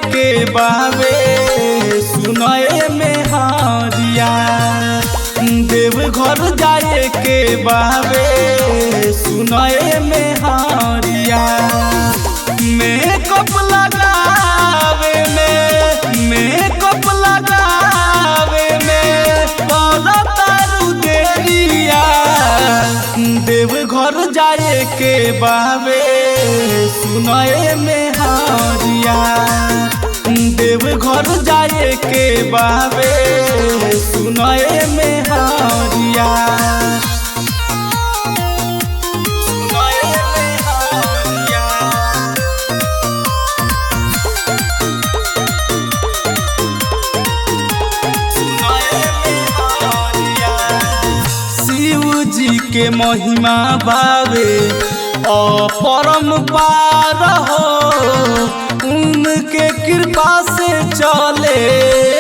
के बावे सुनए में हारिया। देवघर जाए के बावे सुनए में हारिया। मेकअप लगावे में तारू देरिया। देवघर जाए के बावे सुनए में हारिया। देवघर जाए के बावे सुनए में हारिया। जी के महिमा बावे अपरंपार हो। उनके कृपा से चले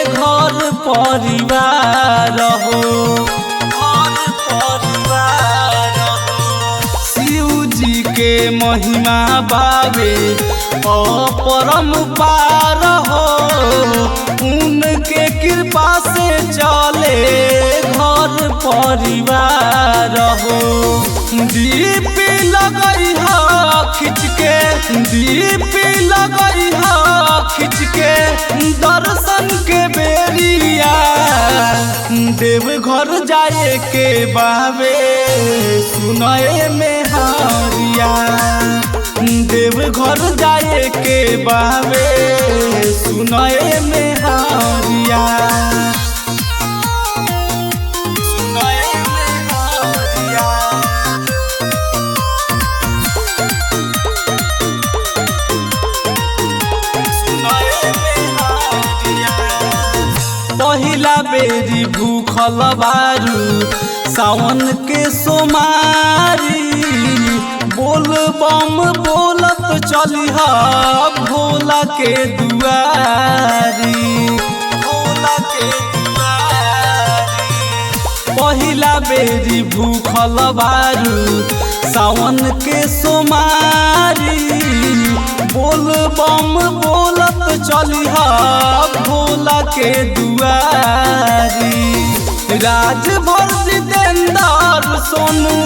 घर परिवार हो। शिव जी के महिमा बावे अपरंपार हो। उनके कृपा से चले घर परिवार हो। दीप लगई खिंच के, दीप लगई खिंच के दर्शन के बेरिया। देवघर जाए के बावे सुनए में हारिया। देवघर जाए के बावे सुनए में हारिया। पहिला बेरी भूखल बारू सावन के सोमारी। बोल बम बोलत चलिहा भोला के दुआरी। पहिला बेरी भूखल बारू सावन के सोमारी। बोल बम बोलत चलिहा भोला के दुआरी। राजभर जितेंद्र सोनू,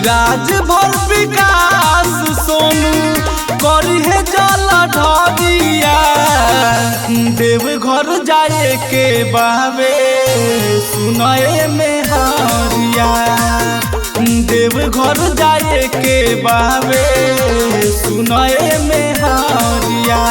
राजभर विकास सोनू करिहे जल ढगिया। देवघर जाए के बावे सुनए में हारिया। देवघर जाए के बावे सुनए में हारिया।